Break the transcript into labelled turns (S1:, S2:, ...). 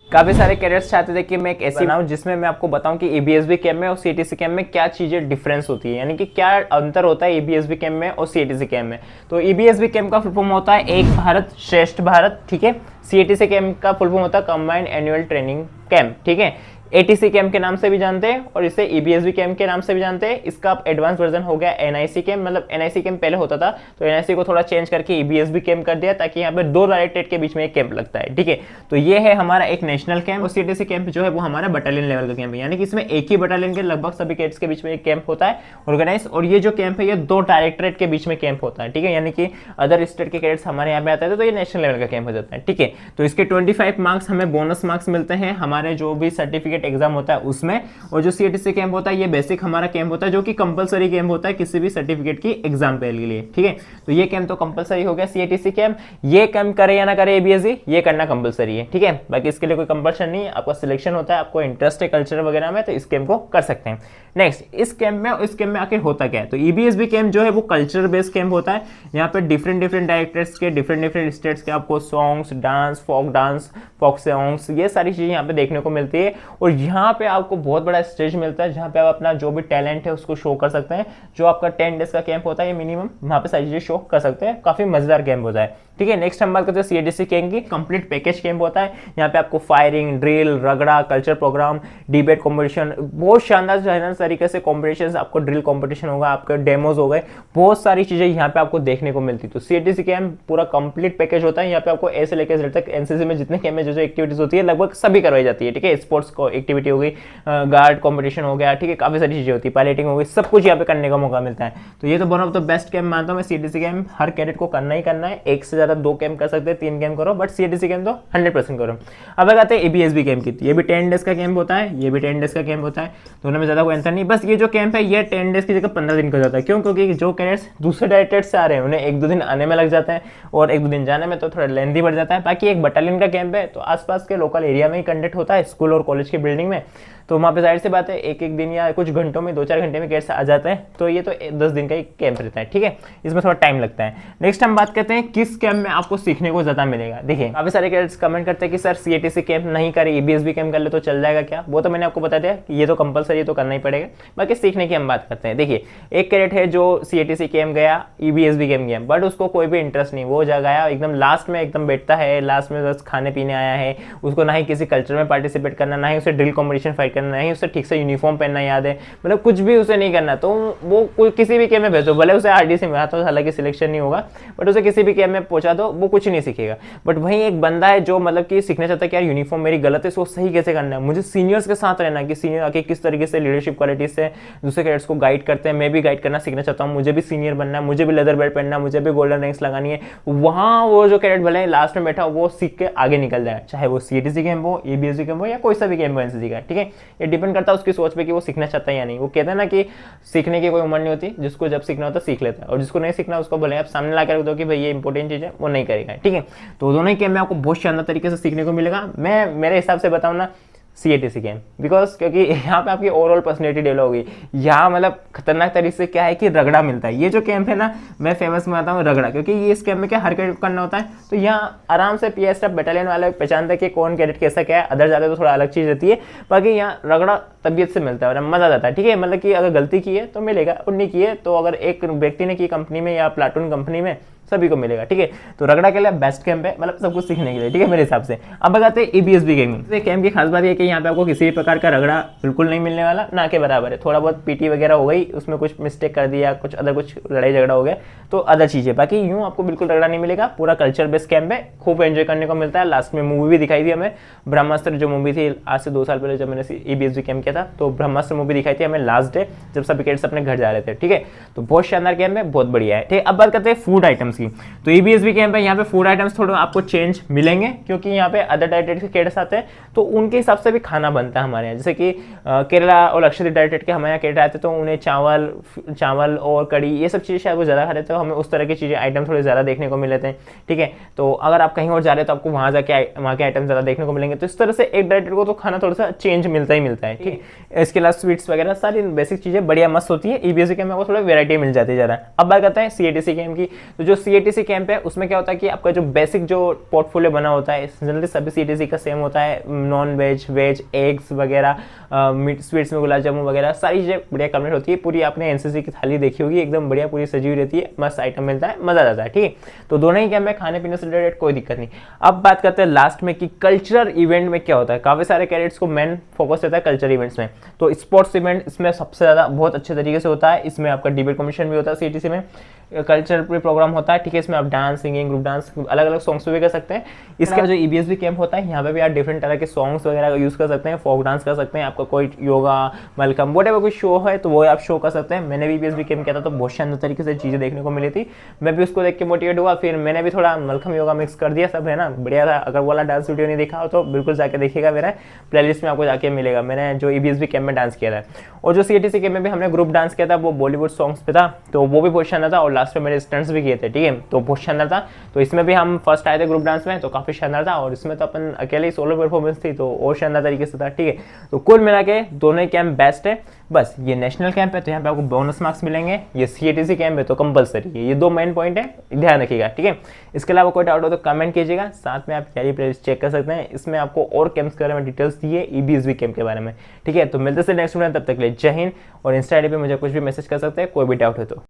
S1: काफी सारे कैडेट्स चाहते थे कि मैं एक ऐसी बनाऊं जिसमें मैं आपको बताऊं कि ईबीएसबी कैंप में और सीएटीसी कैंप में क्या चीजें डिफरेंस होती है, यानी कि क्या अंतर होता है ईबीएसबी कैंप में और सीएटीसी कैंप में। तो ईबीएसबी कैंप का फुल फॉर्म होता है एक भारत श्रेष्ठ भारत, ठीक है। सीएटीसी कैंप का फुल फॉर्म होता है कंबाइंड एनुअल ट्रेनिंग कैंप, ठीक है। एटीसी कैंप के नाम से भी जानते हैं और इसे ईबीएसबी कैंप के नाम से भी जानते हैं। इसका अब एडवांस वर्जन हो गया एनआईसी कैंप, मतलब एनआईसी कैंप पहले होता था तो एनआईसी को थोड़ा चेंज करके ईबीएसबी कैंप कर दिया ताकि यहाँ पे दो डायरेक्टरेट के बीच में एक कैंप लगता है, ठीक है। तो ये है हमारा एक नेशनल कैंप और सीटीसी कैंप जो है वो हमारा बटालियन लेवल का कैंप है, यानी कि इसमें एक ही बटालियन के लगभग सभी कैडेट्स के बीच में एक कैंप होता है ऑर्गेनाइज। और ये जो कैंप है ये दो डायरेक्टरेट के बीच में कैंप होता है, ठीक है, यानी कि अदर स्टेट के कैडेट्स हमारे यहाँ पे आते हैं तो ये नेशनल लेवल का कैंप हो जाता है, ठीक है। तो इसके 25 मार्क्स हमें बोनस मार्क्स मिलते हैं हमारे जो भी सर्टिफिकेट एग्जाम होता है उसमें। और जो सीएटीसी कैंप होता है ये बेसिक हमारा कैंप होता है जो कि कंपलसरी कैंप होता है किसी भी सर्टिफिकेट की एग्जाम के लिए, ठीक है। तो ये कैंप तो कंपलसरी हो गया सीएटीसी कैंप। ये कैंप करे या ना करे एबीएससी, ये करना कंपलसरी है, ठीक है। बाकी इसके लिए कोई कंपल्शन नहीं है, आपका सिलेक्शन होता है, आपको इंटरेस्ट है कल्चर वगैरह में तो इस कैंप को कर सकते हैं। नेक्स्ट, इस कैंप में इस कैंप में आखिर होता क्या है, तो ईबीएसबी कैंप जो है वो कल्चर बेस्ड कैंप होता है। यहाँ पे डिफरेंट डायरेक्टर्स के डिफरेंट स्टेट्स के आपको सॉन्ग्स, डांस, फोक सॉन्ग्स, ये सारी चीजें यहाँ पे देखने को मिलती है। और यहाँ पे आपको बहुत बड़ा स्टेज मिलता है जहाँ पे आप अपना जो भी टैलेंट है उसको शो कर सकते हैं। जो आपका 10 डेज का कैंप होता है ये मिनिमम वहाँ पे सारी चीजें शो कर सकते हैं, काफी मजेदार कैंप होता है, ठीक है। नेक्स्ट हम बात करते हैं सीएटीसी कैंप की। कंप्लीट पैकेज कैंप होता है, यहाँ पे आपको फायरिंग, ड्रिल, रगड़ा, कल्चर प्रोग्राम, डिबेट कॉम्पिटिशन, बहुत शानदार तरीके से कॉम्पिटिशन, आपको ड्रिल कॉम्पिटिशन होगा, आपके डेमोज हो गए, बहुत सारी चीजें यहाँ पे आपको देखने को मिलती है। तो सीएटीसी कैंप पूरा कंप्लीट पैकेज होता है। यहाँ पे आपको ऐसे लेकर जेड तक एनसीसी में जितने कैंप में जो एक्टिविटीज होती है लगभग सभी करवाई जाती है, ठीक है। स्पोर्ट्स को एक्टिविटी हो गई, गार्ड कॉम्पिटिशन हो गया, ठीक है, काफी सारी चीजें होती है, पायलटिंग हो गई, सब कुछ यहाँ पे करने का मौका मिलता है। तो ये तो one of the best camp मानता हूँ मैं। सीएटीसी कैंप हर कैडेट को करना ही करना है, एक से ज्यादा 2 कैंप कर सकते हैं, 3 कैंप करो, बट सीएटीसी कैंप तो 100% करो। अब आते हैं ईबीएसबी कैंप की। ये भी 10 डेज का कैंप होता है, ये भी 10 डेज का कैंप होता है, दोनों में ज्यादा कोई अंतर नहीं। बस ये जो कैंप है ये 10 डेज की जगह 15 दिन का जाता है। क्यों? क्योंकि जो कैडेट्स दूसरे डायरेक्टरेट से आ रहे हैं उन्हें 1-2 दिन आने में लग जाता है और 1-2 दिन जाने में, तो थोड़ा लेंथी बढ़ जाता है। बाकी एक बटालियन का कैंप है तो आसपास के लोकल एरिया में ही कंडक्ट होता है, स्कूल और कॉलेज की बिल्डिंग में। तो वहाँ पे जाहिर सी बात है एक दिन या कुछ घंटों में 2-4 घंटे में कैडेट्स आ जाते हैं। तो ये तो 10 दिन का ही कैंप रहता है, ठीक है, इसमें थोड़ा टाइम लगता है। नेक्स्ट हम बात करते हैं किस कैंप में आपको सीखने को ज्यादा मिलेगा। देखिए काफी सारे कैडेट्स कमेंट करते हैं कि सर सीएटीसी कैंप नहीं करे, ईबीएसबी कैंप कर ले तो चल जाएगा क्या। वो तो मैंने आपको बता दिया कि ये तो कंपलसरी, तो करना ही पड़ेगा। बाकी सीखने की हम बात करते हैं। देखिए एक कैडेट है जो सीएटीसी कैंप गया, ईबीएसबी कैंप गया, बट उसको कोई भी इंटरेस्ट नहीं, वो जा गया एकदम लास्ट में, एकदम बैठता है लास्ट में, बस खाने पीने आया है, उसको ना ही किसी कल्चर में पार्टिसिपेट करना, ना ही उसे ड्रिल कॉम्पिटिशन फाइट करना, ना ही उसे ठीक से यूनिफॉर्म पहनना याद है, मतलब कुछ भी उसे नहीं करना। तो वो कोई किसी भी कैंप में भेजो, भले उसे आरडीसी में, तो हालांकि सिलेक्शन नहीं होगा, बट उसे किसी भी कैंप में पहुंचा दो, वो कुछ नहीं सीखेगा। बट वहीं एक बंदा है जो मतलब कि सीखना चाहता है कि यार यूनिफॉर्म मेरी गलत है, इसको सही कैसे करना है, मुझे सीनियर्स के साथ रहना, कि सीनियर आके किस तरीके से लीडरशिप क्वालिटीज से दूसरे कैडेट्स को गाइड करते हैं, मैं भी गाइड करना सीखना चाहता हूँ, मुझे भी सीनियर बनना है, मुझे भी लेदर बेल्ट पहनना है, मुझे भी गोल्डन रैंक्स लगानी है। वहाँ वो जो कैडेट भले लास्ट में बैठा वो सीख के आगे निकल जाए, चाहे वो सीएटीसी कैंप हो, ईबीएसबी कैंप हो या कोई सा भी कैंप हो एनसीसी का, ठीक है। ये डिपेंड करता है उसकी सोच पे कि वो सीखना चाहता है या नहीं। वो कहते हैं ना कि सीखने की कोई उम्र नहीं होती, जिसको जब सीखना होता है सीख लेता है, और जिसको नहीं सीखना उसको भले आप सामने ला कर दो कि भाई ये इंपॉर्टेंट चीज है, वो नहीं करेगा, ठीक है। तो दोनों ही कैंप में आपको बहुत शानदार तरीके से सीखने को मिलेगा। मैं मेरे हिसाब से बताऊँ ना, सीएटीसी कैंप, बिकॉज क्योंकि यहाँ पे आपकी ओवरऑल पर्सनैलिटी डेवलप होगी। यहाँ मतलब खतरनाक तरीके से क्या है कि रगड़ा मिलता है। ये जो कैंप है ना, मैं फेमस में आता हूँ रगड़ा, क्योंकि ये इस कैंप में क्या हर कैडेट करना होता है। तो यहाँ आराम से पीएस बटालियन वाले पहचानते हैं कि कौन कैडेट कैसा क्या है। अदर जाते तो थोड़ा अलग चीज रहती है, बाकी यहाँ रगड़ा तबीयत से मिलता है और मजा आता है, ठीक है। मतलब कि अगर गलती की है तो मिलेगा, और नहीं की है तो अगर एक व्यक्ति ने की कंपनी में या प्लाटून कंपनी में, सभी को मिलेगा, ठीक है। तो रगड़ा के लिए बेस्ट कैंप है, मतलब सब कुछ सीखने के लिए, ठीक है, मेरे हिसाब से। अब बताते हैं ईबीएसबी कैंप। कैंप की खास बात ये कि यहाँ पे आपको किसी भी प्रकार का रगड़ा बिल्कुल नहीं मिलने वाला, ना के बराबर है। थोड़ा बहुत पीटी वगैरह हो गई, उसमें कुछ मिस्टेक कर दिया, कुछ लड़ाई झगड़ा हो गया तो अदर चीजें, बाकी यूं आपको बिल्कुल रगड़ा नहीं मिलेगा। पूरा कल्चर बेस्ड कैंप है, खूब एंजॉय करने को मिलता है। लास्ट में मूवी भी दिखाई थी हमें, ब्रह्मास्त्र जो मूवी थी आज से 2 साल पहले जब मैंने ईबीएसबी कैंप किया था, तो ब्रह्मास्त्र मूवी दिखाई थी हमें लास्ट डे जब सभी कैडेट्स अपने घर जा रहे थे, ठीक है। तो बहुत शानदार कैंप है, बहुत बढ़िया है, ठीक है। अब बात करते हैं फूड आइटम्स की। तो ईबीएसबी कैंप है, यहाँ पे फूड आइटम्स थोड़ा आपको चेंज मिलेंगे, क्योंकि यहाँ पे अदर डायरेक्टरेट के कैडेट्स आते हैं तो उनके हिसाब से भी खाना बनता है हमारे यहाँ। जैसे कि केरला और लक्षद्वीप डायरेक्टरेट के हमारे यहाँ कैडेट आते तो उन्हें चावल और कड़ी ये सब चीज़ें शायद वो ज़्यादा खा रहे थे, तो हमें उस तरह की चीज़ें आइटम थोड़े ज़्यादा देखने को मिले थे, ठीक है। तो अगर आप कहीं और जा रहे हैं तो आपको वहाँ जाके वहाँ के आइटम ज़्यादा देखने को मिलेंगे। तो इस तरह से एक डायरेक्टर को तो खाना थोड़ा सा चेंज मिलता ही मिलता है, ठीक है। इसके अलावा स्वीट्स वगैरह सारी बेसिक चीज़ें बढ़िया मस्त होती है। ईबीएसबी कैंप में आपको थोड़ा वेरायटी मिल जाती है ज़्यादा। अब बात करते हैं सीएटीसी कैंप की। तो जो CATC कैंप है उसमें क्या होता है कि आपका जो बेसिक जो पोर्टफोलियो बना होता है जनरली सभी CATC का सेम होता है, नॉन वेज, वेज, एग्स वगैरह, मीट स्वीट्स में गुलाब जामुन वगैरह सारी चीज़ें बढ़िया कंप्लीट होती है। पूरी आपने NCC की थाली देखी होगी, एकदम बढ़िया पूरी सजी हुई रहती है, मस्त आइटम मिलता है, मजा आ जाता है। ठीक है, तो दोनों ही कैंप में खाने पीने से रिलेटेड कोई दिक्कत नहीं। अब बात करते हैं लास्ट में कि कल्चरल इवेंट में क्या होता है। काफ़ी सारे कैडेट्स को मेन फोकस रहता है कल्चरल इवेंट्स में, तो स्पोर्ट्स इवेंट इसमें सबसे ज़्यादा बहुत अच्छे तरीके से होता है। इसमें आपका डिबेट कॉम्पिटिशन भी होता है CATC में, कल्चरल प्रोग्राम होता है। ठीक है, इसमें आप डांस, सिंगिंग, ग्रुप डांस, अलग अलग सॉन्ग्स भी कर सकते हैं। इसका जो EBSB कैंप होता है यहाँ पे भी आप डिफरेंट तरह के सॉन्ग्स वगैरह का यूज़ कर सकते हैं, फोक डांस कर सकते हैं, आपका कोई योगा, वेलकम, व्हाटएवर कोई शो है तो वो आप शो कर सकते हैं। मैंने भी EBSB कैंप किया था तो बहुत शानदार तरीके से चीज़ें देखने को मिली थी, मैं भी उसको देख के मोटिवेट हुआ, फिर मैंने भी थोड़ा वेलकम योगा मिक्स कर दिया, सब है ना, बढ़िया था। अगर वाला डांस वीडियो नहीं देखा हो तो बिल्कुल जाके देखिएगा, मेरा प्लेलिस्ट में आपको जाके मिलेगा, मैंने जो EBSB कैंप में डांस किया था। और जो CATC कैंप में भी हमने ग्रुप डांस किया था वो बॉलीवुड सॉन्ग्स पे था, तो वो भी बहुत शानदार था, और लास्ट में मेरे स्टंट्स भी किए थे। ठीक है, तो बहुत शानदार था। तो इसमें भी हम फर्स्ट आए थे ग्रुप डांस में, तो काफ़ी शानदार था, और इसमें तो अपन अकेले ही सोलो परफॉर्मेंस थी तो और शानदार तरीके से था। ठीक है, तो कुल मिला के दोनों ही कैंप बेस्ट है। बस ये नेशनल कैंप है तो यहाँ पे आपको बोनस मार्क्स मिलेंगे, ये CATC कैंप है तो कंपलसरी है। ये दो मेन पॉइंट है, ध्यान रखिएगा। ठीक है, इसके अलावा कोई डाउट हो तो कमेंट कीजिएगा, साथ में आप तैयारी प्लेलिस्ट चेक कर सकते हैं, इसमें आपको और कैंप्स के बारे में डिटेल्स दी है, EBSB कैंप के बारे में। ठीक है, तो मिलते हैं नेक्स्ट वीडियो, तब तक के लिए जय हिंद। और इंस्टा ID पे मुझे कुछ भी मैसेज कर सकते हैं कोई भी डाउट हो तो।